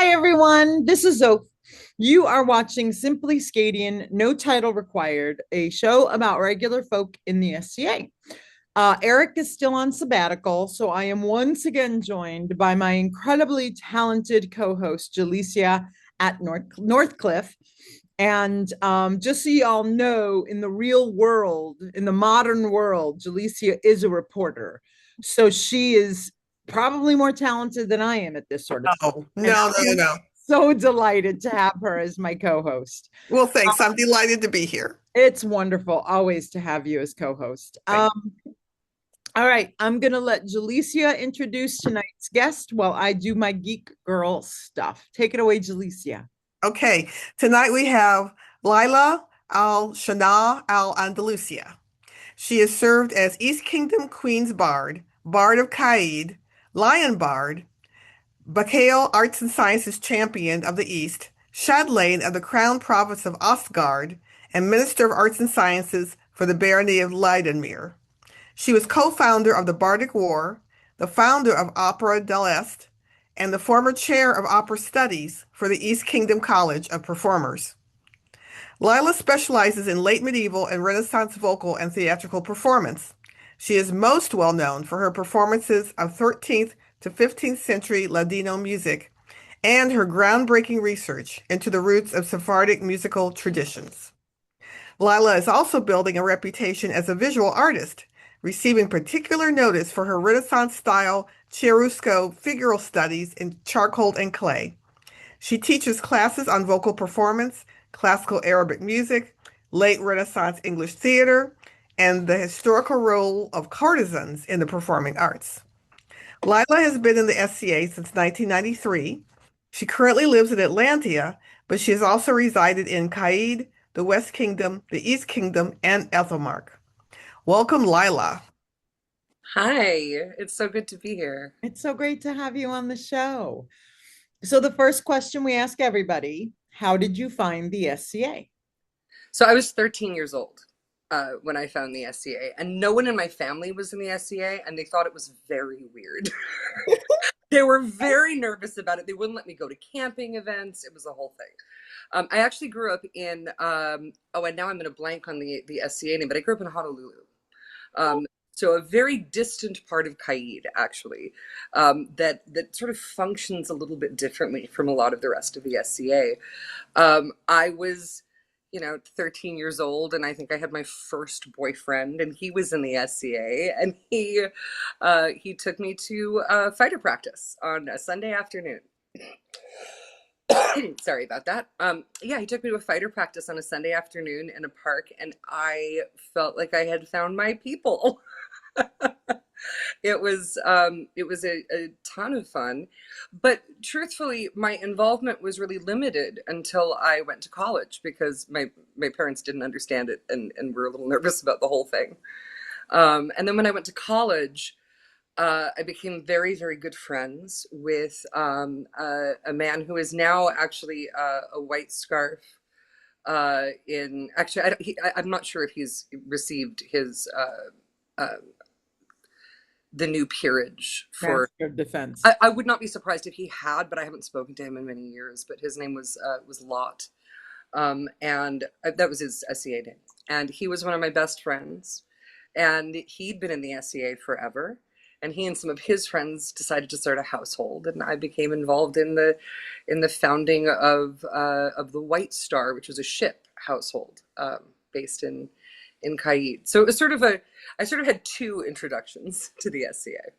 Hi, everyone. This is Zoe. You are watching Simply SCAdian, no title required, a show about regular folk in the SCA. Eric is still on sabbatical, so I am once again joined by my incredibly talented co-host, Jalicia at Northcliffe. And just so you all know, in the real world, in the modern world, Jalicia is a reporter. So she is probably more talented than I am at this sort of thing. Oh, And no, no, I no, am no. so delighted to have her as my co-host. Well, thanks. I'm delighted to be here. It's wonderful always to have you as co-host. Thank All right, I'm gonna let Jalicia introduce tonight's guest while I do my geek girl stuff. Take it away, Jalicia. Okay, tonight we have Laila al-Sanna al-Andalusiya. She has served as East Kingdom Queen's Bard, Bard of Caid, Lion Bard, Bacale Arts and Sciences Champion of the East, Chatelaine of the Crown Province of Ostgard, and Minister of Arts and Sciences for the Barony of Leidenmeer. She was co-founder of the Bardic War, the founder of Opera de l'Est, and the former chair of opera studies for the East Kingdom College of Performers. Laila specializes in late medieval and Renaissance vocal and theatrical performance. She is most well known for her performances of 13th to 15th century Ladino music and her groundbreaking research into the roots of Sephardic musical traditions. Laila is also building a reputation as a visual artist, receiving particular notice for her Renaissance-style chiaroscuro figural studies in charcoal and clay. She teaches classes on vocal performance, classical Arabic music, late Renaissance English theater, and the historical role of courtesans in the performing arts. Laila has been in the SCA since 1993. She currently lives in Atlantia, but she has also resided in Caid, the West Kingdom, the East Kingdom, and Ethelmark. Welcome, Laila. Hi, it's so good to be here. It's so great to have you on the show. So the first question we ask everybody, how did you find the SCA? So I was 13 years old when I found the SCA, and no one in my family was in the SCA, and they thought it was very weird. They were very nervous about it. They wouldn't let me go to camping events. It was a whole thing. I actually grew up in, and now I'm going to blank on the SCA name, but I grew up in Honolulu. So a very distant part of Caid, actually, that sort of functions a little bit differently from a lot of the rest of the SCA. I was, 13 years old, and I think I had my first boyfriend, and he was in the SCA, and he took me to fighter practice on a Sunday afternoon. Sorry about that. Yeah, he took me to a fighter practice on a Sunday afternoon in a park, and I felt like I had found my people. It was a ton of fun, but truthfully, my involvement was really limited until I went to college because my parents didn't understand it and were a little nervous about the whole thing. And then when I went to college, I became very, very good friends with a man who is now actually a white scarf in actually I'm not sure if he's received his the new peerage for. Master of Defense. I would not be surprised if he had, but I haven't spoken to him in many years. But his name was Lot, and that was his SCA name. And he was one of my best friends, and he'd been in the SCA forever. And he and some of his friends decided to start a household, and I became involved in the founding of the White Star, which was a ship household based in Caid. So it was I sort of had two introductions to the SCA.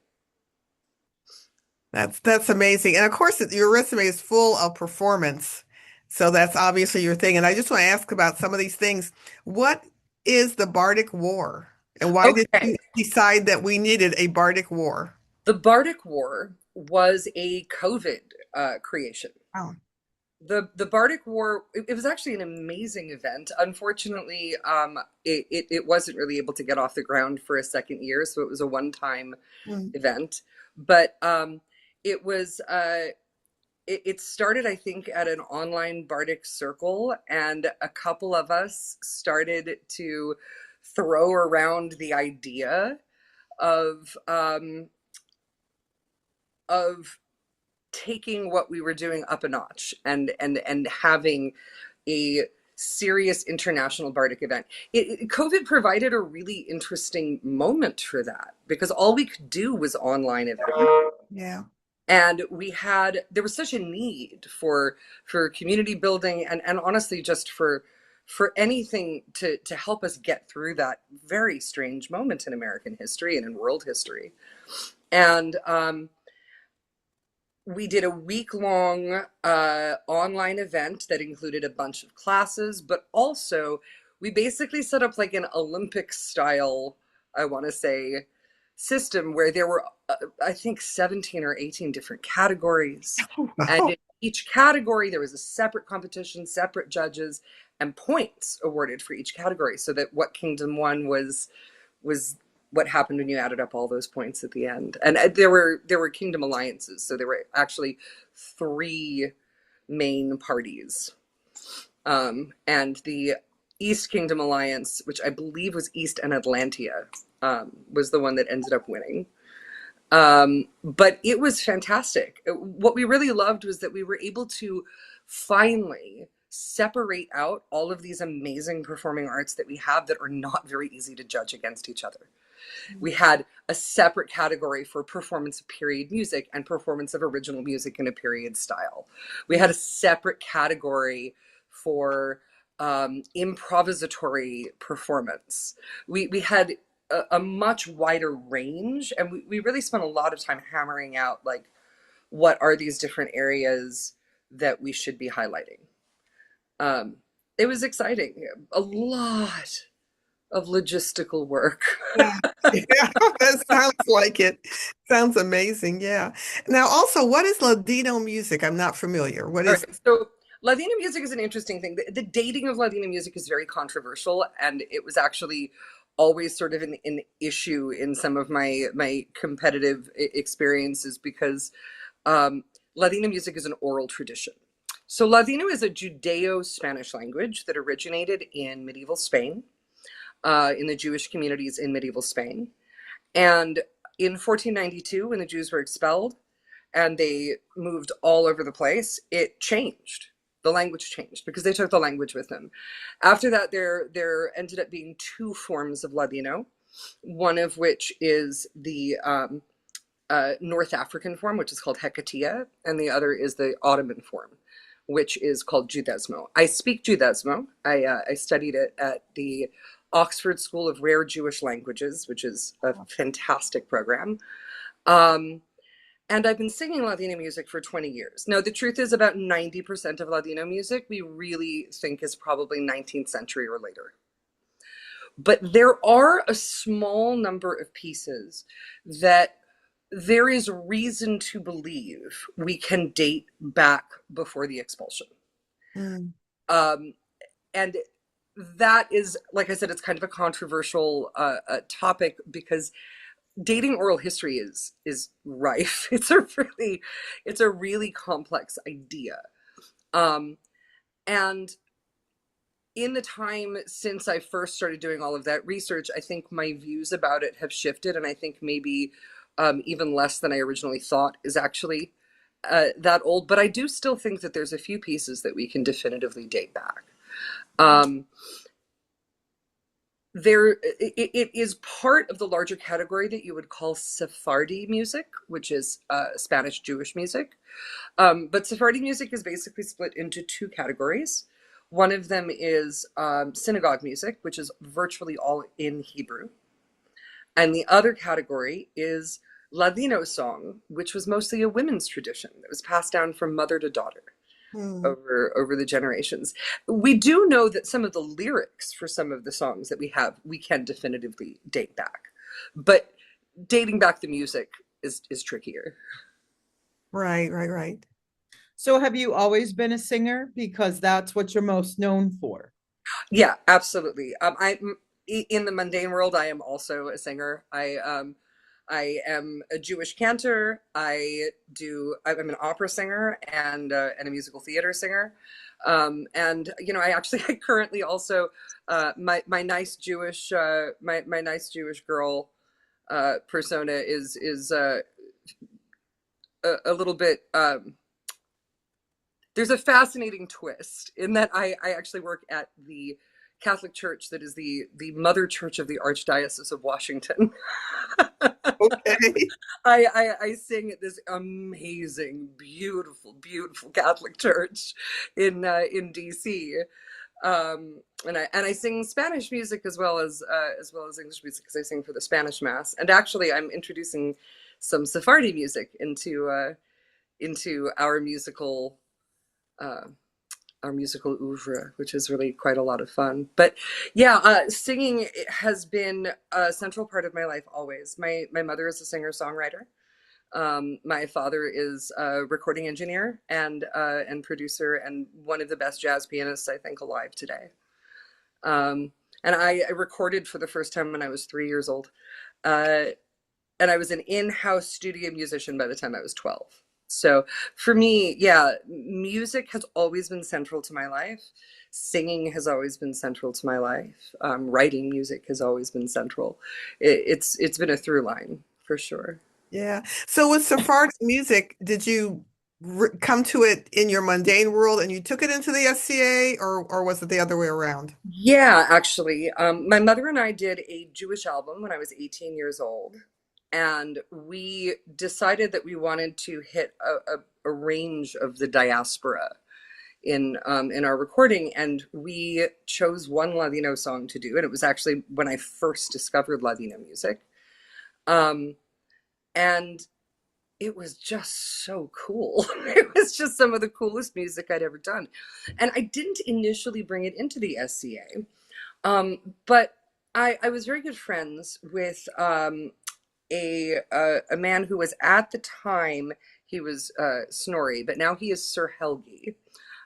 That's amazing. And of course, your resume is full of performance. So that's obviously your thing. And I just want to ask about some of these things. What is the Bardic War? And why did Okay. you decide that we needed a Bardic War? The Bardic War was a COVID creation. Oh. The Bardic War, it was actually an amazing event. Unfortunately, it wasn't really able to get off the ground for a second year, so it was a one-time Mm. event. But it was it started, I think, at an online Bardic circle, and a couple of us started to throw around the idea of of taking what we were doing up a notch and having a serious international bardic event. COVID provided a really interesting moment for that because all we could do was online events. Yeah. And there was such a need for community building and honestly just for anything to help us get through that very strange moment in American history and in world history. And we did a week-long online event that included a bunch of classes, but also we basically set up like an Olympic style, I want to say, system where there were, I think, 17 or 18 different categories. Oh, wow. And in each category, there was a separate competition, separate judges, and points awarded for each category so that what kingdom won was what happened when you added up all those points at the end. And there were kingdom alliances, so there were actually 3 main parties, and the East Kingdom Alliance, which I believe was East and Atlantia, was the one that ended up winning. But it was fantastic. What we really loved was that we were able to finally separate out all of these amazing performing arts that we have that are not very easy to judge against each other. We had a separate category for performance of period music and performance of original music in a period style. We had a separate category for improvisatory performance. We had a much wider range, and we really spent a lot of time hammering out like what are these different areas that we should be highlighting. It was exciting. A lot of logistical work. Yeah, that sounds like it. Sounds amazing. Yeah. Now, also, what is Ladino music? I'm not familiar. What is? Right, so Ladino music is an interesting thing. The dating of Ladino music is very controversial, and it was actually always sort of an issue in some of my competitive experiences because Ladino music is an oral tradition. So Ladino is a Judeo-Spanish language that originated in medieval Spain, in the Jewish communities in medieval Spain. And in 1492, when the Jews were expelled and they moved all over the place, it changed. The language changed because they took the language with them. After that, there ended up being 2 forms of Ladino, one of which is the North African form, which is called Hecatia, and the other is the Ottoman form, which is called Judesmo. I speak Judesmo. I studied it at the Oxford School of Rare Jewish Languages, which is a fantastic program. And I've been singing Ladino music for 20 years. Now, the truth is about 90% of Ladino music we really think is probably 19th century or later. But there are a small number of pieces that there is reason to believe we can date back before the expulsion. Mm. And that is, like I said, it's kind of a controversial topic because dating oral history is rife. It's a really complex idea. And in the time since I first started doing all of that research, I think my views about it have shifted, and I think maybe even less than I originally thought is actually that old. But I do still think that there's a few pieces that we can definitively date back. It is part of the larger category that you would call Sephardi music, which is Spanish Jewish music. But Sephardi music is basically split into 2 categories. One of them is synagogue music, which is virtually all in Hebrew. And the other category is Ladino song, which was mostly a women's tradition that was passed down from mother to daughter. Over the generations. We do know that some of the lyrics for some of the songs that we have, we can definitively date back. But dating back the music is trickier. Right. So have you always been a singer? Because that's what you're most known for. Yeah, absolutely. In the mundane world, I am also a singer. I am a Jewish cantor. I'm an opera singer and a musical theater singer. And I currently also my nice Jewish girl persona is a little bit. There's a fascinating twist in that I actually work at the Catholic Church that is the mother church of the Archdiocese of Washington. Okay. I sing at this amazing, beautiful, beautiful Catholic church in DC, and I sing Spanish music as well as English music because I sing for the Spanish Mass. And actually, I'm introducing some Sephardi music into uh, our musical oeuvre, which is really quite a lot of fun. But yeah, singing has been a central part of my life always. My mother is a singer-songwriter. My father is a recording engineer and producer and one of the best jazz pianists I think alive today. And I recorded for the first time when I was 3 years old. Uh, and I was an in-house studio musician by the time I was 12. So for me, yeah, music has always been central to my life. Singing has always been central to my life. Writing music has always been central. It's been a through line for sure. Yeah. So with Sephardic music, did you come to it in your mundane world and you took it into the SCA, or was it the other way around? Yeah, actually, my mother and I did a Jewish album when I was 18 years old, and we decided that we wanted to hit a range of the diaspora in our recording, and we chose one Ladino song to do, and it was actually when I first discovered Ladino music, um, and it was just so cool. It was just some of the coolest music I'd ever done, and I didn't initially bring it into the SCA. But I was very good friends with a man who was at the time he was Snorri, but now he is Sir Helgi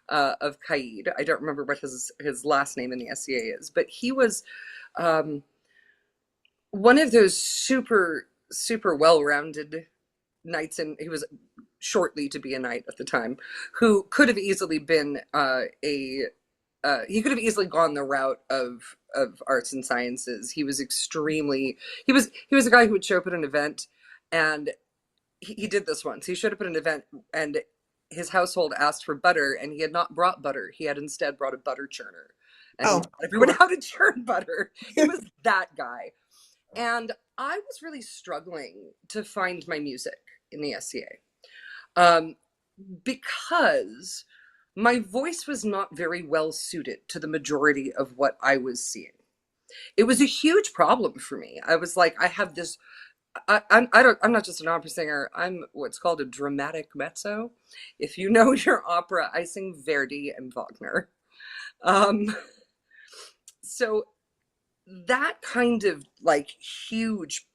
of Caid. I don't remember what his last name in the SCA is, but he was um, one of those super well-rounded knights, and he was shortly to be a knight at the time, who could have easily been a he could have easily gone the route of arts and sciences. He was extremely he was a guy who would show up at an event, and he did this once. He showed up at an event and his household asked for butter, and he had not brought butter. He had instead brought a butter churner, and he Oh, taught everyone how to churn butter. He was that guy, and I was really struggling to find my music in the SCA. Um, because my voice was not very well suited to the majority of what I was seeing. It was a huge problem for me. I was like, I have this. I'm not just an opera singer. I'm what's called a dramatic mezzo. If you know your opera, I sing Verdi and Wagner. Um, so that kind of like huge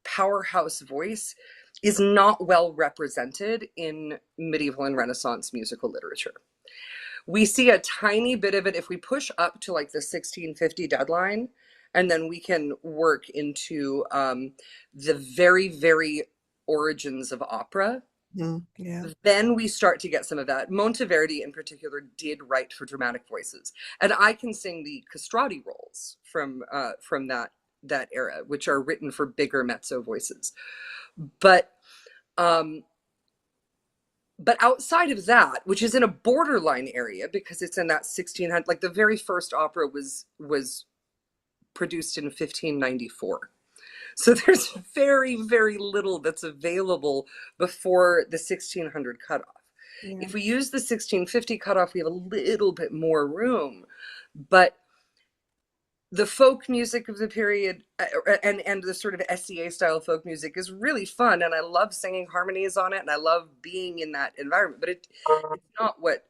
powerhouse voice is not well represented in medieval and Renaissance musical literature. We see a tiny bit of it if we push up to like the 1650 deadline, and then we can work into the very origins of opera. yeah. Then we start to get some of that. Monteverdi in particular did write for dramatic voices, and I can sing the castrati roles from that era, which are written for bigger mezzo voices. But um, but outside of that, which is in a borderline area because it's in that 1600, like the very first opera was produced in 1594. So there's very little that's available before the 1600 cutoff. Yeah. If we use the 1650 cutoff, we have a little bit more room, but the folk music of the period and the sort of SCA style folk music is really fun, and I love singing harmonies on it, and I love being in that environment. But it's not what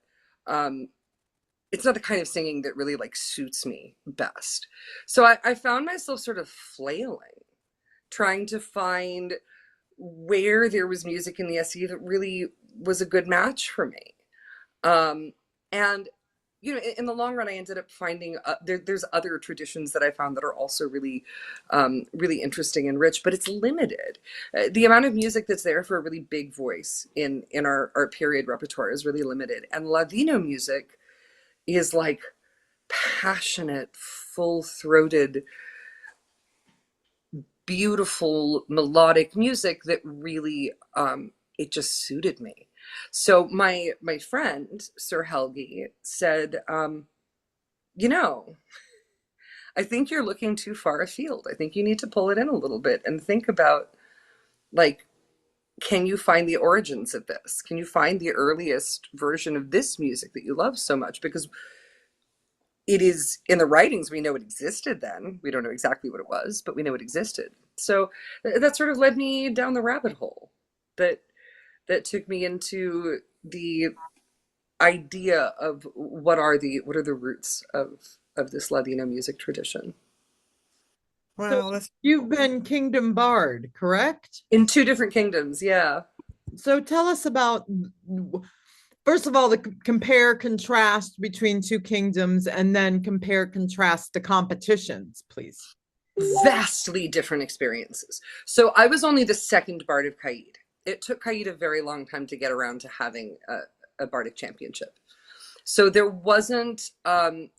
um, it's not the kind of singing that really like suits me best. So I found myself sort of flailing, trying to find where there was music in the SCA that really was a good match for me. And you know, in the long run, I ended up finding there's other traditions that I found that are also really interesting and rich, but it's limited. The amount of music that's there for a really big voice in our period repertoire is really limited. And Ladino music is like passionate, full-throated, beautiful melodic music that really it just suited me. So my friend Sir Helgi said, you know, I think you're looking too far afield. I think you need to pull it in a little bit and think about, like, can you find the origins of this? Can you find the earliest version of this music that you love so much? Because it is in the writings, we know it existed then. We don't know exactly what it was, but we know it existed. So that sort of led me down the rabbit hole that took me into the idea of what are the roots of this Ladino music tradition. So Wow, that's you've been Kingdom Bard, correct? In two different kingdoms, yeah. So tell us about, first of all, the compare contrast between two kingdoms, and then compare contrast the competitions, please. Vastly different experiences. So I was only the second Bard of Caid. It took Caid a very long time to get around to having a Bardic championship. So there wasn't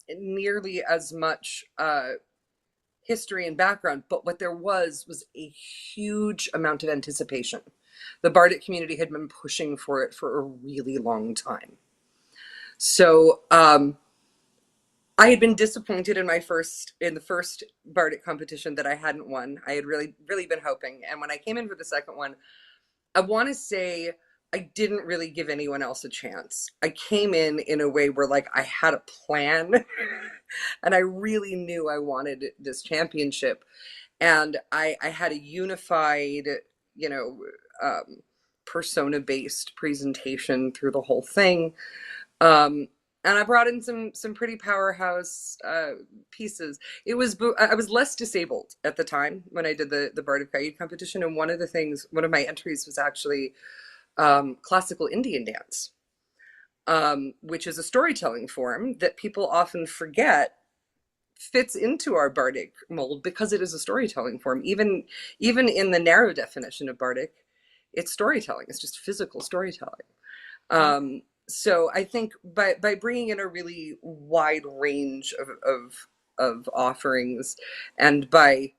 nearly as much history and background, but what there was a huge amount of anticipation. The Bardic community had been pushing for it for a really long time. So I had been disappointed in the first Bardic competition that I hadn't won. I had really been hoping, and when I came in for the second one, I want to say I didn't really give anyone else a chance. I came in a way where, like, I had a plan and I really knew I wanted this championship, and I had a unified, you know, persona-based presentation through the whole thing. And I brought in some pretty powerhouse pieces. I was less disabled at the time when I did the Bard of Caid competition, and one of my entries was actually classical Indian dance, which is a storytelling form that people often forget fits into our Bardic mold because it is a storytelling form. Even in the narrow definition of Bardic, it's storytelling. It's just physical storytelling. So I think by bringing in a really wide range of offerings, and by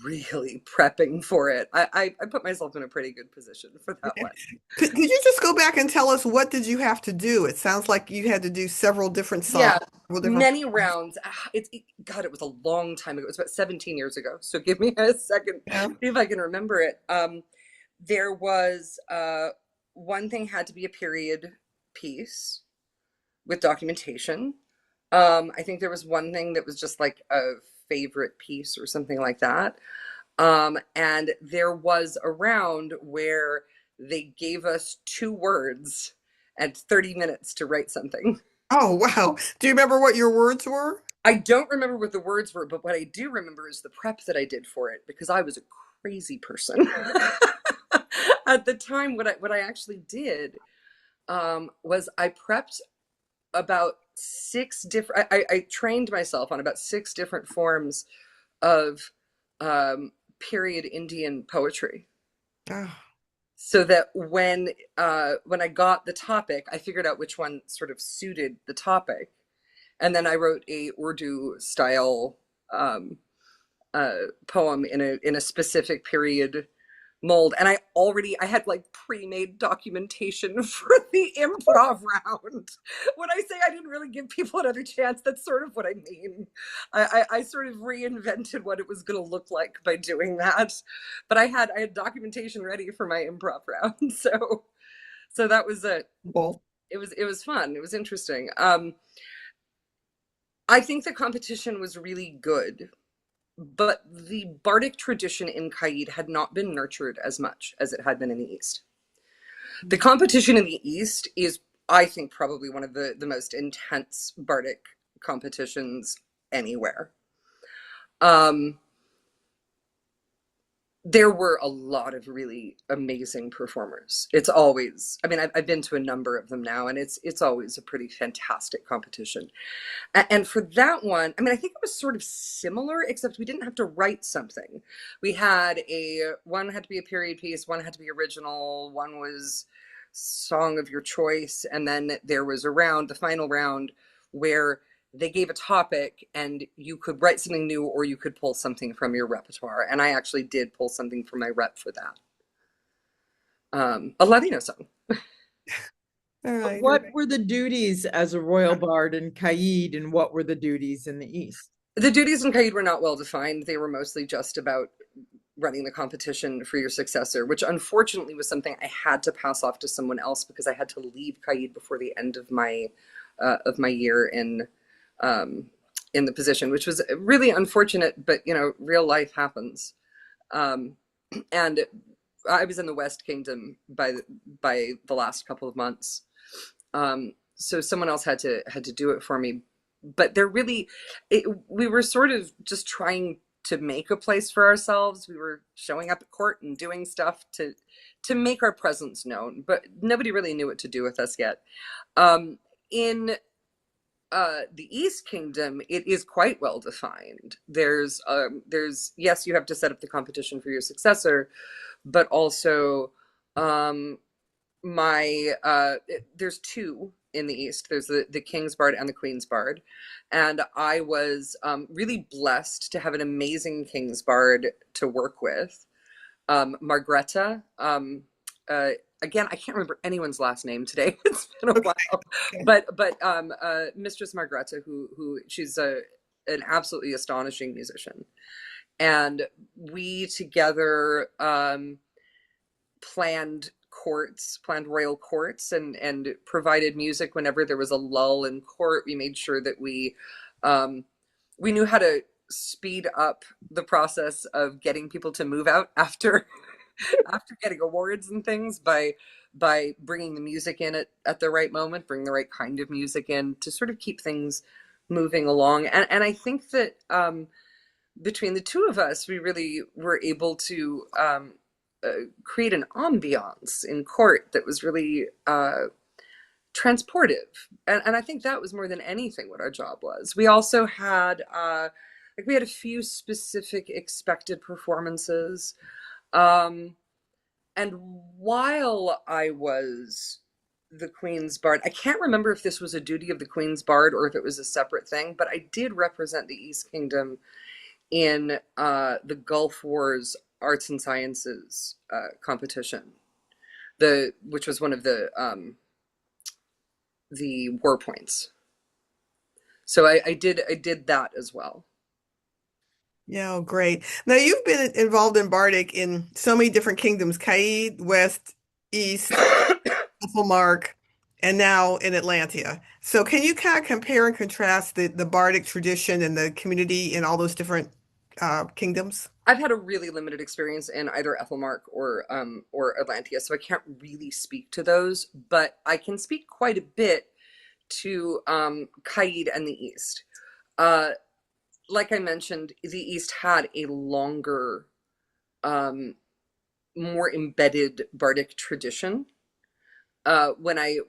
really prepping for it, I put myself in a pretty good position for that one. could you just go back and tell us what did you have to do? It sounds like you had to do several different songs, Yeah, several different. many rounds. God, it was a long time ago. It was about 17 years ago. So give me a second, Yeah. see if I can remember it. There was one thing had to be a period piece with documentation. I think there was one thing that was just like a favorite piece or something like that. And there was a round where they gave us 2 words and 30 minutes to write something. Oh, wow. Do you remember what your words were? I don't remember what the words were, but what I do remember is the prep that I did for it, because I was a crazy person. At the time, what I actually did was I prepped about 6 different. I trained myself on about 6 different forms of period Indian poetry, Oh, so that when I got the topic, I figured out which one sort of suited the topic, and then I wrote a Urdu style poem in a specific period mold. And I had like pre-made documentation for the improv round. When I say I didn't really give people another chance, that's sort of what I mean. I sort of reinvented what it was going to look like by doing that. But I had documentation ready for my improv round. So that was it. well, It was fun. It was interesting. I think the competition was really good, but the Bardic tradition in Caid had not been nurtured as much as it had been in the East. The competition in the East is, I think, probably one of the most intense Bardic competitions anywhere. There were a lot of really amazing performers. It's always, I mean, I've been to a number of them now, and it's always a pretty fantastic competition. And for that one, I mean, I think it was sort of similar, except we didn't have to write something. We had one had to be a period piece, one had to be original, one was song of your choice, and then there was the final round, where they gave a topic and you could write something new or you could pull something from your repertoire. And I actually did pull something from my rep for that. a Latino song. All right. What were the duties as a royal bard in Caid, and what were the duties in the East? The duties in Caid were not well defined. They were mostly just about running the competition for your successor, which unfortunately was something I had to pass off to someone else because I had to leave Caid before the end of my year in the position, which was really unfortunate. But you know, real life happens. Um, and I was in the West Kingdom by the last couple of months, so someone else had to do it for me. But we were sort of just trying to make a place for ourselves. We were showing up at court and doing stuff to make our presence known, but nobody really knew what to do with us yet. In the East Kingdom, it is quite well defined. There's yes, you have to set up the competition for your successor, but also there's two in the East. There's the King's Bard and the Queen's Bard, and I was really blessed to have an amazing King's Bard to work with, Margreta. Again, I can't remember anyone's last name today. It's been a while, but Mistress Margreta, who she's an absolutely astonishing musician, and we together planned royal courts, and provided music whenever there was a lull in court. We made sure that we knew how to speed up the process of getting people to move out after after getting awards and things by bringing the music in at the right moment, bring the right kind of music in to sort of keep things moving along. And I think that between the two of us, we really were able to create an ambiance in court that was really transportive. And I think that was more than anything what our job was. We also had we had a few specific expected performances. And while I was the Queen's Bard, I can't remember if this was a duty of the Queen's Bard or if it was a separate thing, but I did represent the East Kingdom in the Gulf Wars Arts and Sciences competition, which was one of the war points. So I did that as well. Yeah, oh, great. Now you've been involved in Bardic in so many different kingdoms, Caid, West, East, Ethelmark, and now in Atlantia. So can you kind of compare and contrast the Bardic tradition and the community in all those different kingdoms? I've had a really limited experience in either Ethelmark or Atlantia, so I can't really speak to those, but I can speak quite a bit to Caid and the East. Like I mentioned, the East had a longer, more embedded Bardic tradition. When I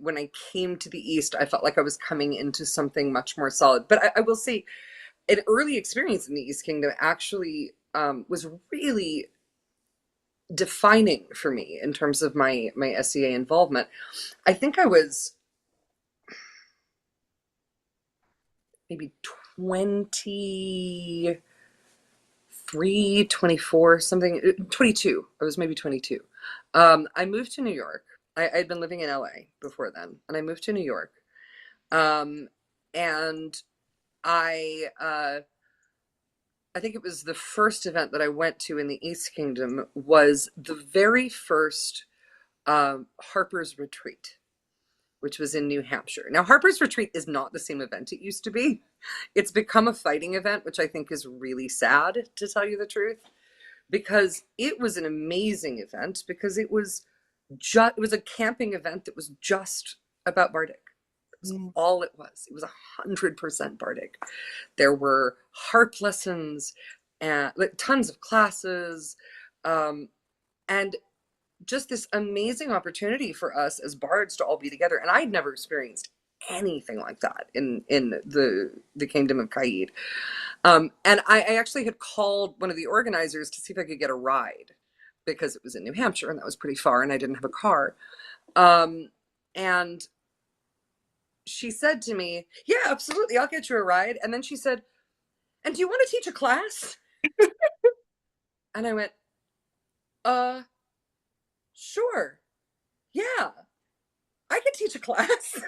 came to the East, I felt like I was coming into something much more solid. But I will say, an early experience in the East Kingdom actually was really defining for me in terms of my SCA involvement. I think I was maybe 23, 24, something, 22. I was maybe 22. I moved to New York. I'd been living in LA before then, and I moved to New York. And I think it was the first event that I went to in the East Kingdom was the very first Harper's Retreat, which was in New Hampshire. Now, Harper's Retreat is not the same event it used to be. It's become a fighting event, which I think is really sad, to tell you the truth, because it was an amazing event, because it was a camping event that was just about Bardic. That's all it was. It was 100% Bardic. There were harp lessons and tons of classes, and just this amazing opportunity for us as bards to all be together. And I'd never experienced anything like that in the Kingdom of Caid. And I actually had called one of the organizers to see if I could get a ride, because it was in New Hampshire and that was pretty far and I didn't have a car. And she said to me, "Yeah, absolutely, I'll get you a ride." And then she said, "And do you want to teach a class?" And I went, sure. yeah, I could teach a class.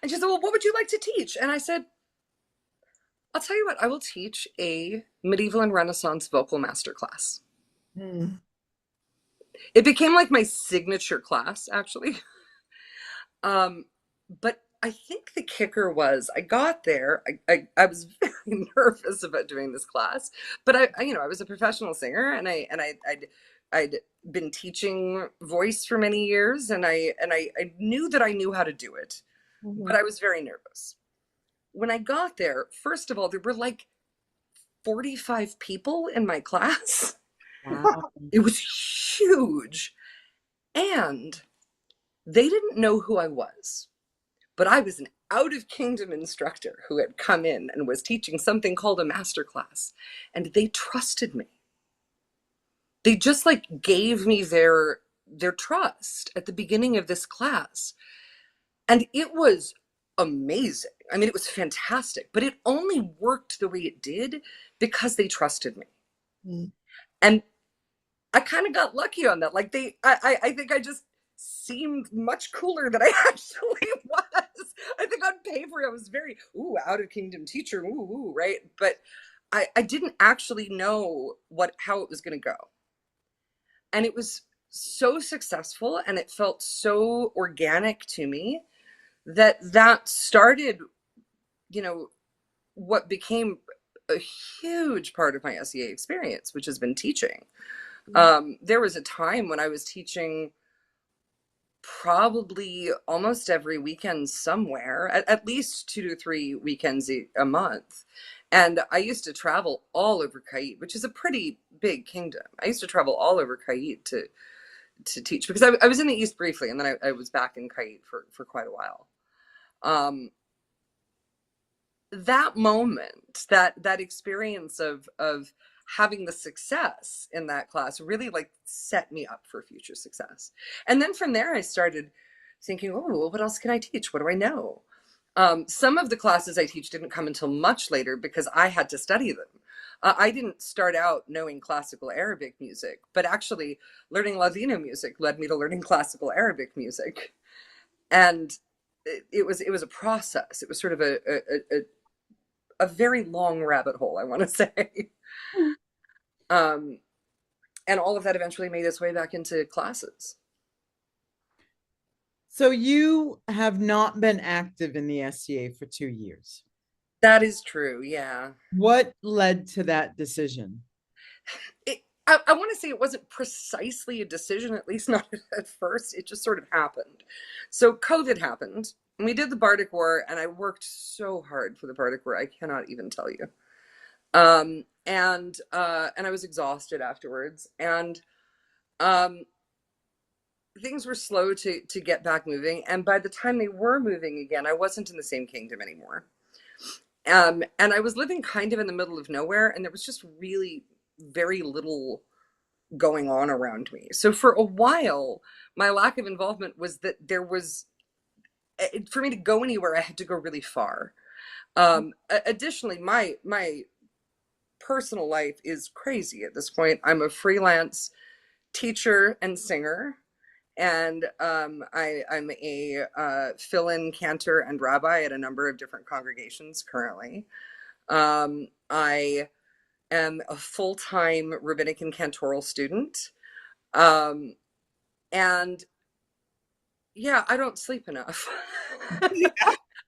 And she said, well, what would you like to teach? And I said, I'll tell you what, I will teach a medieval and Renaissance vocal master class. Mm. It became like my signature class, actually. But I think the kicker was I got there. I was very nervous about doing this class, but I was a professional singer, and I'd been teaching voice for many years, and I knew that I knew how to do it, but Mhm. I was very nervous. When I got there, first of all, there were like 45 people in my class. Wow. It was huge, and they didn't know who I was. But I was an out of kingdom instructor who had come in and was teaching something called a master class, and they trusted me. They just like gave me their trust at the beginning of this class, and it was amazing. I mean, it was fantastic, but it only worked the way it did because they trusted me. Mm. And I kind of got lucky on that. Like I think I just seemed much cooler than I actually was. I think on paper I was very out of kingdom teacher, right? But I didn't actually know how it was going to go, and it was so successful, and it felt so organic to me that started, you know, what became a huge part of my SEA experience, which has been teaching. There was a time when I was teaching probably almost every weekend somewhere, at least 2 to 3 weekends a month. And I used to travel all over Caid, which is a pretty big kingdom. I used to travel all over Caid to teach because I was in the East briefly, and then I was back in Caid for quite a while. That moment, that experience of having the success in that class really like set me up for future success. And then from there I started thinking, oh, well, what else can I teach? What do I know? Some of the classes I teach didn't come until much later because I had to study them. I didn't start out knowing classical Arabic music, but actually learning Ladino music led me to learning classical Arabic music. And it was a process. It was sort of a very long rabbit hole, I want to say. um, and all of that eventually made its way back into classes. So you have not been active in the SCA for 2 years. That is true, yeah. What led to that decision? I want to say it wasn't precisely a decision, at least not at first. It just sort of happened. So COVID happened, and we did the Bardic War, and I worked so hard for the Bardic War, I cannot even tell you. And I was exhausted afterwards, and um, things were slow to get back moving. And by the time they were moving again, I wasn't in the same kingdom anymore. And I was living kind of in the middle of nowhere, and there was just really very little going on around me. So for a while, my lack of involvement was that there was, for me to go anywhere, I had to go really far. Additionally, my personal life is crazy at this point. I'm a freelance teacher and singer, and I'm a fill-in cantor and rabbi at a number of different congregations currently. I am a full-time rabbinic and cantoral student. Um, and yeah, I don't sleep enough.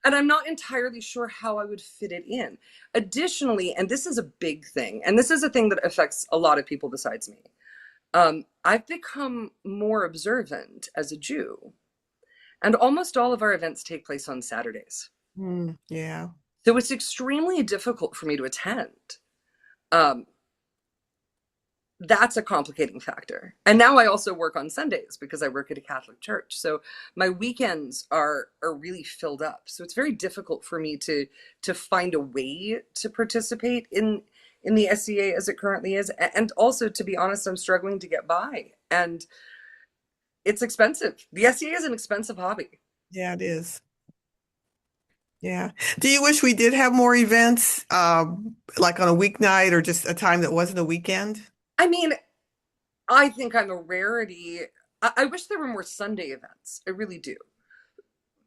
And I'm not entirely sure how I would fit it in. Additionally, and this is a big thing, and this is a thing that affects a lot of people besides me, I've become more observant as a Jew, and almost all of our events take place on Saturdays. Yeah. So it's extremely difficult for me to attend. Um, that's a complicating factor. And now I also work on Sundays because I work at a Catholic church. So my weekends are really filled up. So it's very difficult for me to find a way to participate in the SCA as it currently is. And also, to be honest, I'm struggling to get by. And it's expensive. The SCA is an expensive hobby. Yeah, it is. Yeah. Do you wish we did have more events, like on a weeknight or just a time that wasn't a weekend? I mean, I think I'm a rarity. I wish there were more Sunday events. I really do.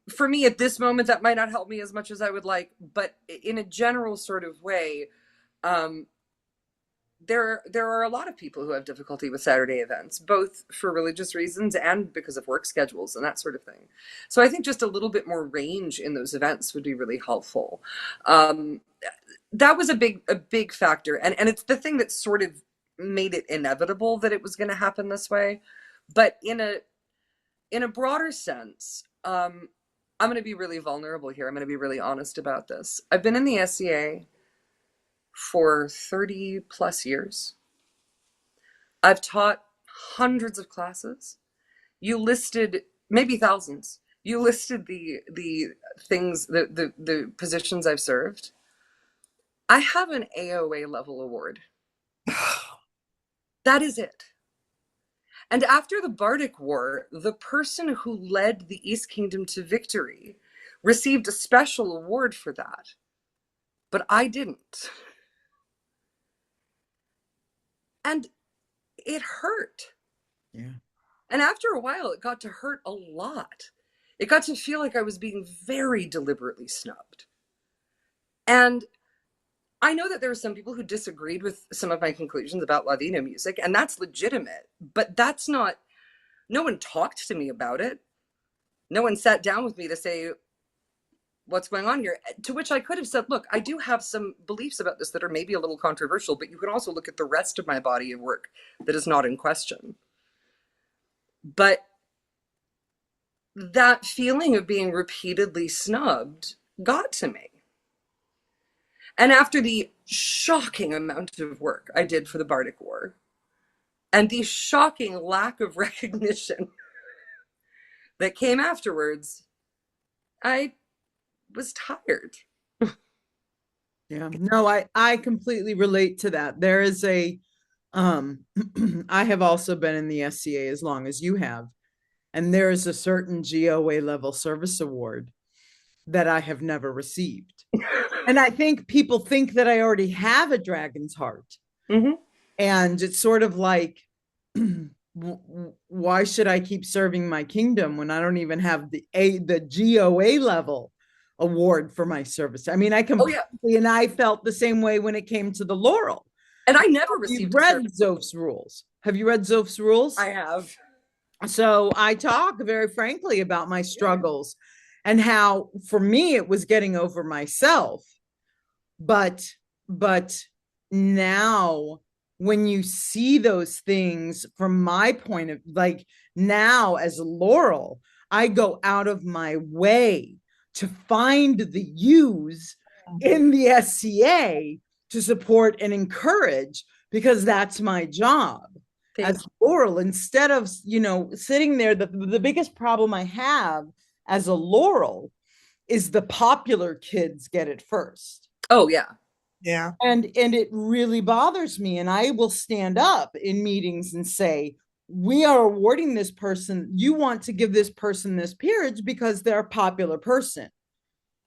For me at this moment, that might not help me as much as I would like, but in a general sort of way, um, there are a lot of people who have difficulty with Saturday events, both for religious reasons and because of work schedules and that sort of thing. So I think just a little bit more range in those events would be really helpful. Um, that was a big factor, and it's the thing that sort of made it inevitable that it was going to happen this way. But in a broader sense, I'm going to be really vulnerable here. I'm going to be really honest about this. I've been in the SCA for 30 plus years. I've taught hundreds of classes. You listed maybe thousands. You listed the things, the positions I've served. I have an AOA level award. That is it. And after the Bardic War, the person who led the East Kingdom to victory received a special award for that. But I didn't. And it hurt. Yeah. And after a while, it got to hurt a lot. It got to feel like I was being very deliberately snubbed. And I know that there are some people who disagreed with some of my conclusions about Ladino music, and that's legitimate, but that's not, no one talked to me about it. No one sat down with me to say, what's going on here? To which I could have said, look, I do have some beliefs about this that are maybe a little controversial, but you can also look at the rest of my body of work that is not in question. But that feeling of being repeatedly snubbed got to me. And after the shocking amount of work I did for the Bardic War, and the shocking lack of recognition that came afterwards, I was tired. Yeah. No, I completely relate to that. There is a I have also been in the SCA as long as you have, and there is a certain GOA level service award that I have never received. And I think people think that I already have a dragon's heart. Mm-hmm. And it's sort of like, why should I keep serving my kingdom when I don't even have the GOA level award for my service? I mean, I completely, and I felt the same way when it came to the laurel. And I never received. You've read Zoph's rules. Have you read Zoph's rules? I have. So I talk very frankly about my struggles and how, for me, it was getting over myself. But now, when you see those things from my point of, like, now as a Laurel, I go out of my way to find the U's in the SCA to support and encourage, because that's my job as Laurel. Instead of, sitting there, the biggest problem I have as a Laurel is the popular kids get it first. Oh, yeah. Yeah. And it really bothers me. And I will stand up in meetings and say, we are awarding this person. You want to give this person this peerage because they're a popular person.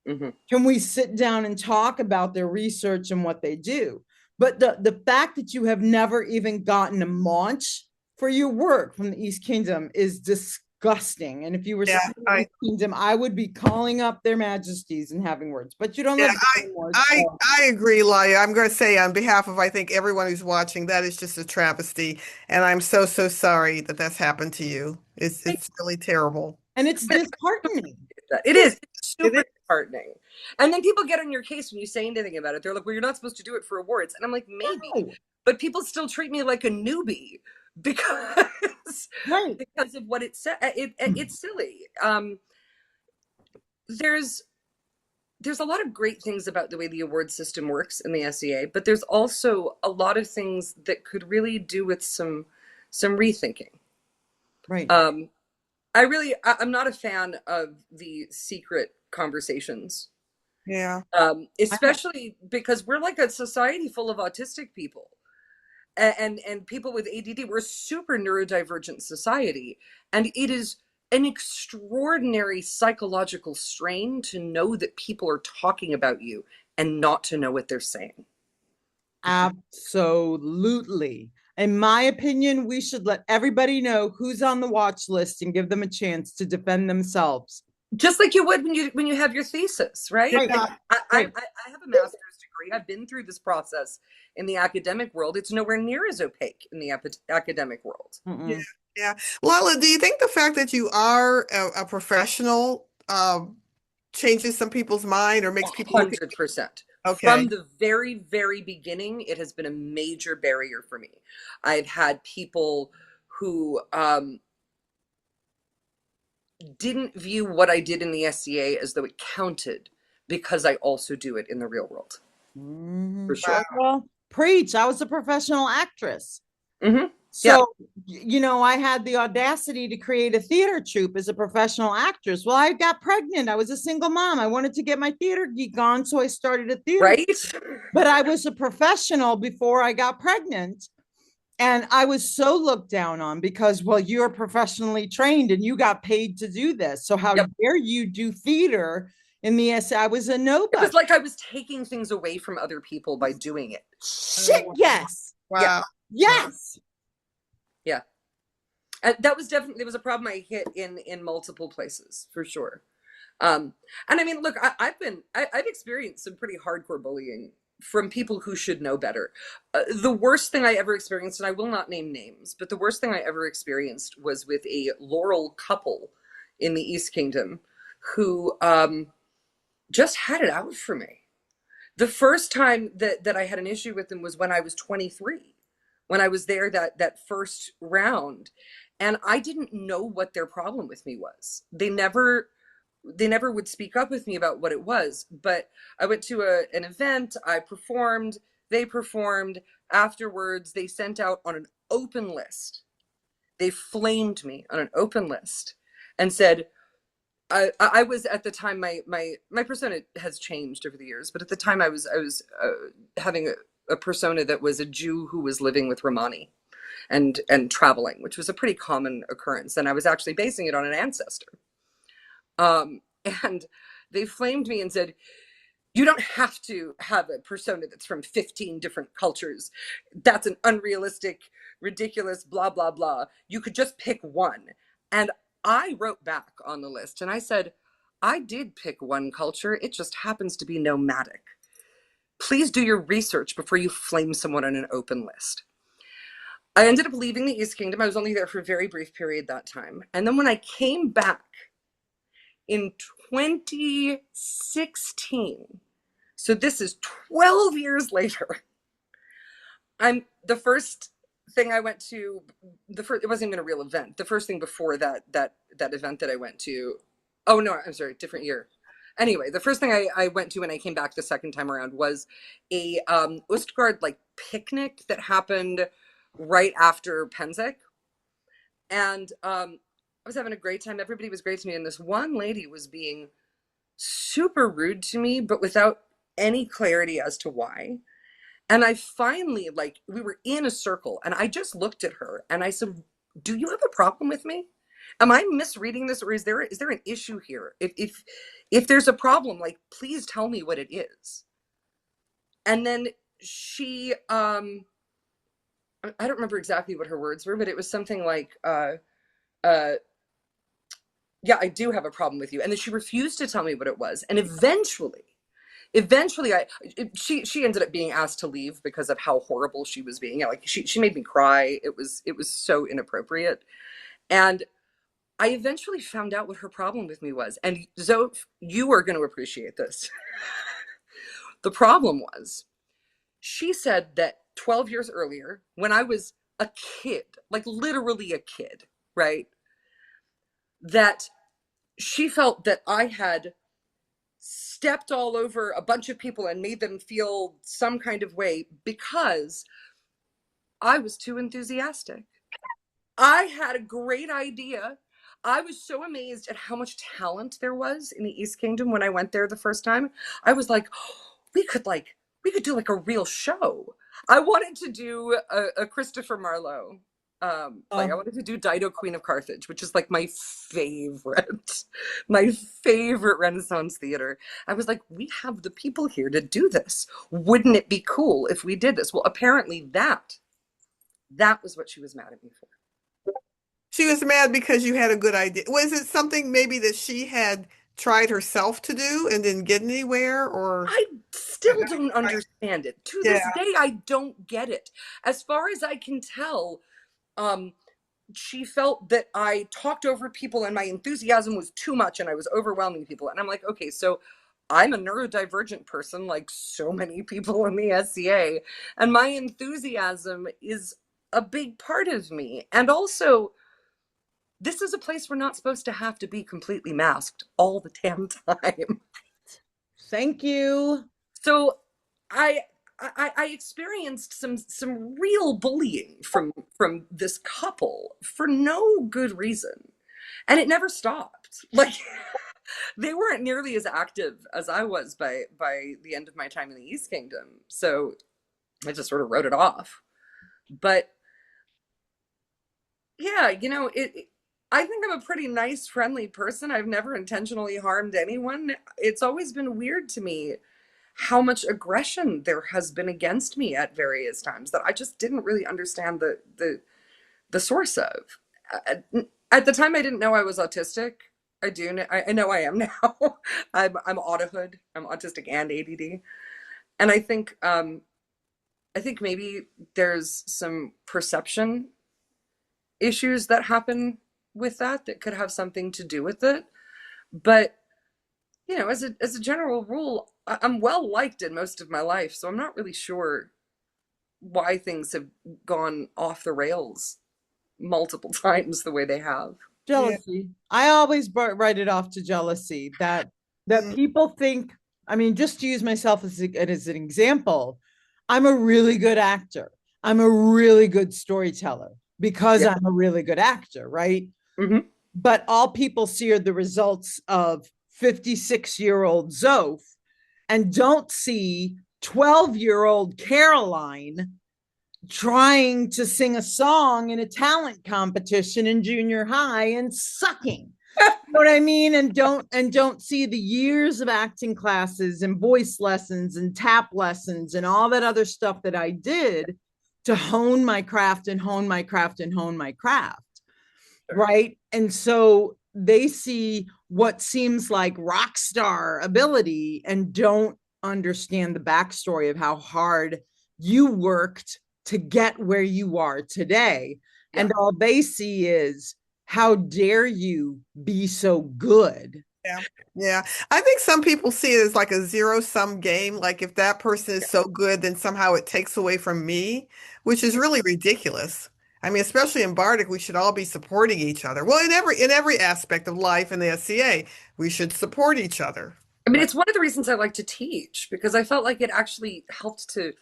Mm-hmm. Can we sit down and talk about their research and what they do? But the fact that you have never even gotten a launch for your work from the East Kingdom is disgusting. And if you were in the East Kingdom, I would be calling up their majesties and having words. But you don't live anymore. I agree, Laila. I'm going to say on behalf of, I think, everyone who's watching, that is just a travesty. And I'm so sorry that that's happened to you. It's really terrible. And it's disheartening. It is. It's super disheartening. And then people get on your case when you say anything about it. They're like, well, you're not supposed to do it for awards. And I'm like, maybe. But people still treat me like a newbie because of what it said. It's silly. There's a lot of great things about the way the award system works in the SCA, but there's also a lot of things that could really do with some rethinking. Right. I'm not a fan of the secret conversations. Yeah. Especially because we're like a society full of autistic people and people with ADD. We're a super neurodivergent society. And it is an extraordinary psychological strain to know that people are talking about you and not to know what they're saying. Absolutely. In my opinion, we should let everybody know who's on the watch list and give them a chance to defend themselves. Just like you would when you have your thesis, right? Right. Like, Right. I have a master's degree. I've been through this process in the academic world. It's nowhere near as opaque in the academic world. Yeah, yeah. Lila, do you think the fact that you are a professional changes some people's mind or makes people look at 100%. okay? From the very, very beginning, it has been a major barrier for me. I've had people who didn't view what I did in the SCA as though it counted because I also do it in the real world. For sure. Well, preach. I was a professional actress. Mm-hmm. So, I had the audacity to create a theater troupe as a professional actress. Well, I got pregnant. I was a single mom. I wanted to get my theater geek on, so I started a theater. Right. But I was a professional before I got pregnant. And I was so looked down on because, well, you're professionally trained and you got paid to do this. So how dare you do theater in the SCA? I was a nobody. It was like I was taking things away from other people by doing it. Shit, yes. Wow. Yes. Yeah. And that was definitely, it was a problem I hit in multiple places, for sure. And I mean, look, I've experienced some pretty hardcore bullying from people who should know better. The worst thing I ever experienced, and I will not name names, but the worst thing I ever experienced was with a Laurel couple in the East Kingdom who just had it out for me. The first time that I had an issue with them was when I was 23, when I was there that first round, and I didn't know what their problem with me was. They never would speak up with me about what it was, but I went to an event, I performed, they performed. Afterwards, they sent out on an open list. They flamed me on an open list and said, I was at the time, my persona has changed over the years, but at the time I was having a persona that was a Jew who was living with Romani and traveling, which was a pretty common occurrence. And I was actually basing it on an ancestor. And they flamed me and said, you don't have to have a persona that's from 15 different cultures. That's an unrealistic, ridiculous, blah, blah, blah. You could just pick one. And I wrote back on the list and I said, I did pick one culture. It just happens to be nomadic. Please do your research before you flame someone on an open list. I ended up leaving the East Kingdom. I was only there for a very brief period that time. And then when I came back in 2016, so this is 12 years later, the first thing I went to, it wasn't even a real event. The first thing before that event that I went to, oh no, I'm sorry, different year. Anyway, the first thing I went to when I came back the second time around was a Ostgard like picnic that happened right after Penzek. And I was having a great time. Everybody was great to me. And this one lady was being super rude to me, but without any clarity as to why. And I finally, like, we were in a circle and I just looked at her and I said, do you have a problem with me? Am I misreading this, or is there an issue here? If there's a problem, like, please tell me what it is. And then she, I don't remember exactly what her words were, but it was something like, yeah, I do have a problem with you. And then she refused to tell me what it was. And eventually she ended up being asked to leave because of how horrible she was being. Like, she made me cry. It was so inappropriate. And I eventually found out what her problem with me was. And Zoe, you are going to appreciate this. The problem was, she said that 12 years earlier, when I was a kid, like literally a kid, right, that she felt that I had stepped all over a bunch of people and made them feel some kind of way because I was too enthusiastic. I had a great idea. I was so amazed at how much talent there was in the East Kingdom when I went there the first time. I was like, oh, we could do like a real show. I wanted to do a Christopher Marlowe. I wanted to do Dido, Queen of Carthage, which is like my favorite Renaissance theater. I was like, we have the people here to do this. Wouldn't it be cool if we did this? Well, apparently that That was what she was mad at me for. She was mad because you had a good idea. Was it something maybe that she had tried herself to do and didn't get anywhere, or? I still don't understand it. To Yeah. this day, I don't get it. As far as I can tell, um, she felt that I talked over people and my enthusiasm was too much and I was overwhelming people. And I'm like, okay, so I'm a neurodivergent person, like so many people in the SCA, and my enthusiasm is a big part of me. And also, this is a place we're not supposed to have to be completely masked all the damn time. Thank you. So I I experienced some real bullying from this couple for no good reason, and it never stopped. Like they weren't nearly as active as I was by the end of my time in the East Kingdom, so I just sort of wrote it off. But yeah, I think I'm a pretty nice, friendly person. I've never intentionally harmed anyone. It's always been weird to me how much aggression there has been against me at various times that I just didn't really understand the source of. At the time, I didn't know I was autistic. I do. I know I am now. I'm autohood. I'm autistic and ADD, and I think maybe there's some perception issues that happen with that could have something to do with it. But as a general rule, I'm well liked in most of my life, so I'm not really sure why things have gone off the rails multiple times the way they have. Yeah. Jealousy. I always write it off to jealousy that Mm, people think, I mean, just to use myself as an example, I'm a really good actor. I'm a really good storyteller because Yeah. I'm a really good actor, right? Hmm. But all people see are the results of 56-year-old Zoe and don't see 12-year-old Caroline trying to sing a song in a talent competition in junior high and sucking. You know what I mean? And don't see the years of acting classes and voice lessons and tap lessons and all that other stuff that I did to hone my craft and hone my craft and hone my craft. Right. And so they see what seems like rock star ability and don't understand the backstory of how hard you worked to get where you are today. Yeah. And all they see is, how dare you be so good? yeah. Yeah. I think some people see it as like a zero-sum game. Like if that person is so good, then somehow it takes away from me, which is really ridiculous. I mean, especially in Bardic, we should all be supporting each other. Well, in every aspect of life in the SCA, we should support each other. I mean, Right. it's one of the reasons I like to teach because I felt like it actually helped to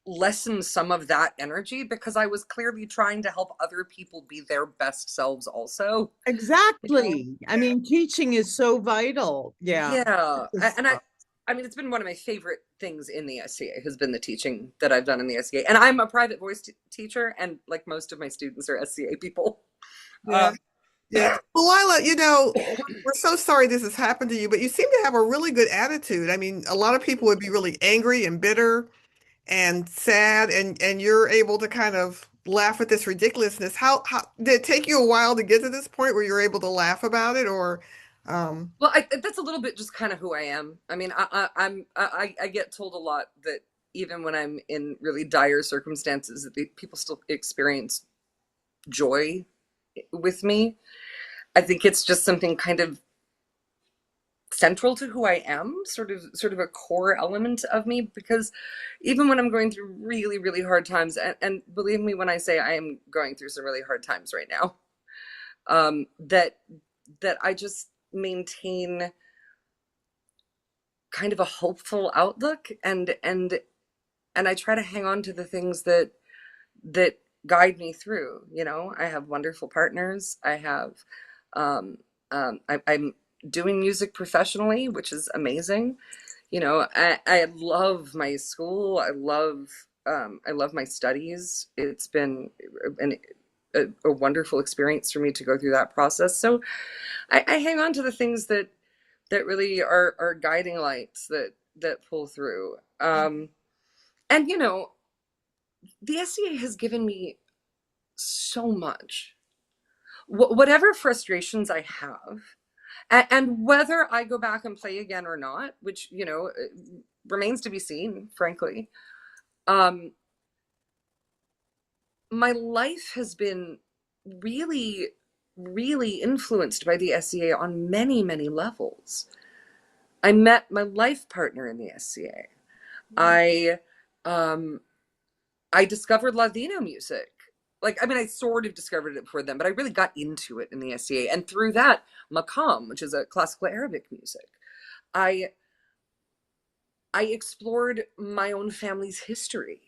lessen some of that energy because I was clearly trying to help other people be their best selves also. You know? Exactly. I mean, teaching is so vital. Yeah. Yeah. I mean, it's been one of my favorite things in the SCA has been the teaching that I've done in the SCA. And I'm a private voice teacher, and like most of my students are SCA people. Yeah. Um, Yeah. Well, Lila, we're so sorry this has happened to you, but you seem to have a really good attitude. I mean, a lot of people would be really angry and bitter and sad, and you're able to kind of laugh at this ridiculousness. How did it take you a while to get to this point where you're able to laugh about it, or well, that's a little bit just kind of who I am. I mean, I get told a lot that even when I'm in really dire circumstances, that people still experience joy with me. I think it's just something kind of central to who I am, sort of a core element of me because even when I'm going through really, really hard times, and believe me when I say I am going through some really hard times right now, that I just maintain kind of a hopeful outlook and I try to hang on to the things that guide me through. I have wonderful partners. I have I'm doing music professionally, which is amazing. I love my school. I love my studies. It's been a wonderful experience for me to go through that process. So I hang on to the things that really are guiding lights that pull through. And the SCA has given me so much. Whatever frustrations I have, and whether I go back and play again or not, which, remains to be seen, frankly, my life has been really, really influenced by the SCA on many, many levels. I met my life partner in the SCA. I discovered Ladino music. I sort of discovered it before then, but I really got into it in the SCA. And through that, Maqam, which is a classical Arabic music, I explored my own family's history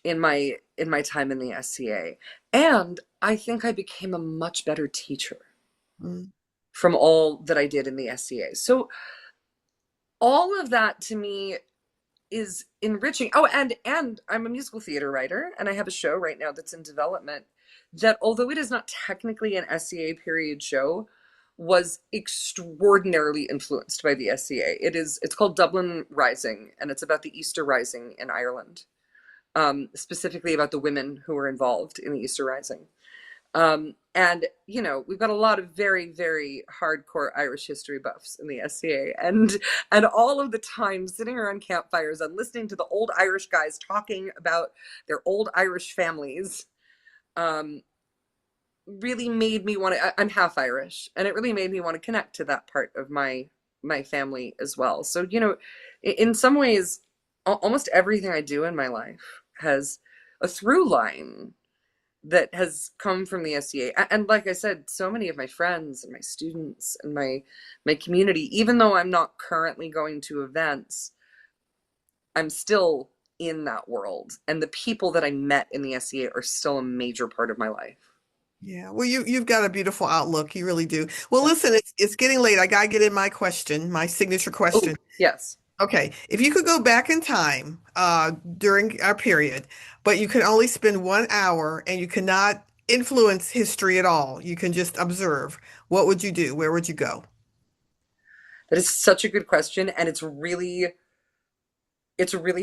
in my time in the SCA. And I think I became a much better teacher from all that I did in the SCA. So all of that to me is enriching. Oh, and I'm a musical theater writer, and I have a show right now that's in development that, although it is not technically an SCA period show, was extraordinarily influenced by the SCA. It's called Dublin Rising, and it's about the Easter Rising in Ireland, specifically about the women who were involved in the Easter Rising. And we've got a lot of very, very hardcore Irish history buffs in the SCA, and all of the time sitting around campfires and listening to the old Irish guys talking about their old Irish families, really made me want to. I'm half Irish, and it really made me want to connect to that part of my family as well. So, in some ways, almost everything I do in my life has a through line that has come from the SCA. And like I said, so many of my friends and my students and my community, even though I'm not currently going to events, I'm still in that world. And the people that I met in the SCA are still a major part of my life. Yeah, well, you've got a beautiful outlook. You really do. Well, listen, it's getting late. I gotta get in my question, my signature question. Oh, yes. Okay, if you could go back in time during our period, but you can only spend 1 hour and you cannot influence history at all, you can just observe, what would you do? Where would you go? That is such a good question, and it's really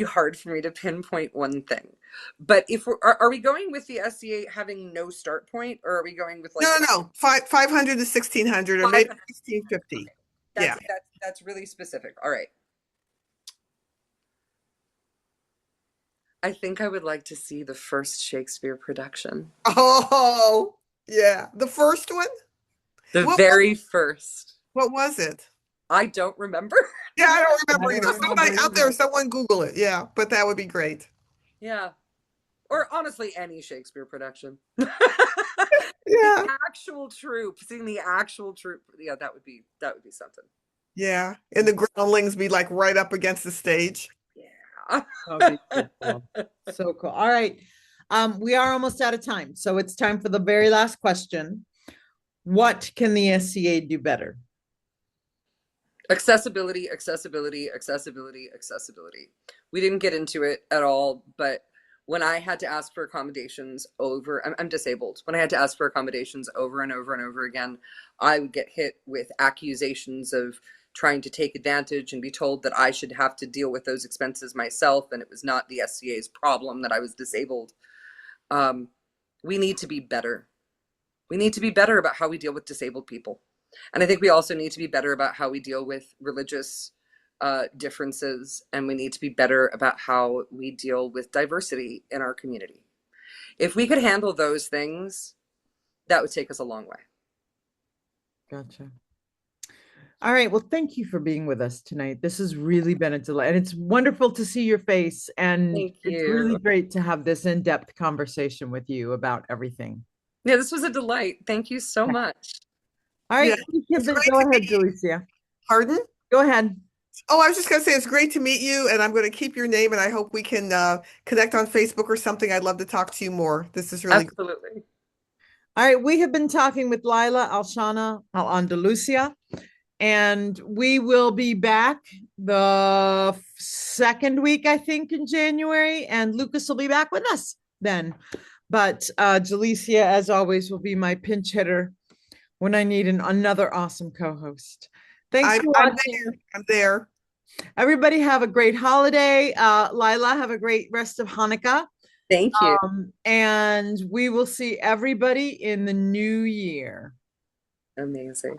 hard for me to pinpoint one thing. But if are we going with the SCA having no start point, or are we going with no, 500 to 1600 or maybe 1650? Okay. That's really specific. All right. I think I would like to see the first Shakespeare production. Oh, yeah. The first one? The very first. What was it? I don't remember. Yeah, I don't remember either. Somebody out there, someone Google it. Yeah, but that would be great. Yeah. Or honestly, any Shakespeare production. Yeah. The actual troupe, seeing the actual troupe. Yeah, that would be something. Yeah. And the groundlings be like right up against the stage. So cool. All right. We are almost out of time. So it's time for the very last question. What can the SCA do better? Accessibility, accessibility, accessibility, accessibility. We didn't get into it at all, but when I had to ask for accommodations I'm disabled. When I had to ask for accommodations over and over and over again, I would get hit with accusations of trying to take advantage and be told that I should have to deal with those expenses myself, and it was not the SCA's problem that I was disabled. We need to be better. We need to be better about how we deal with disabled people. And I think we also need to be better about how we deal with religious differences, and we need to be better about how we deal with diversity in our community. If we could handle those things, that would take us a long way. Gotcha. All right. Well, thank you for being with us tonight. This has really been a delight. And it's wonderful to see your face. And it's really great to have this in-depth conversation with you about everything. Yeah, this was a delight. Thank you so much. All right. Yeah, go ahead, Jalicia. Pardon? Go ahead. Oh, I was just going to say it's great to meet you, and I'm going to keep your name, and I hope we can connect on Facebook or something. I'd love to talk to you more. This is really Absolutely. Good. All right. We have been talking with Laila, al-Sanna, al-Andalusiya. And we will be back the second week, I think, in January. And Lucas will be back with us then. But Jalicia, as always, will be my pinch hitter when I need another awesome co-host. Thanks for watching. I'm there. Everybody have a great holiday. Laila, have a great rest of Hanukkah. Thank you. And we will see everybody in the new year. Amazing.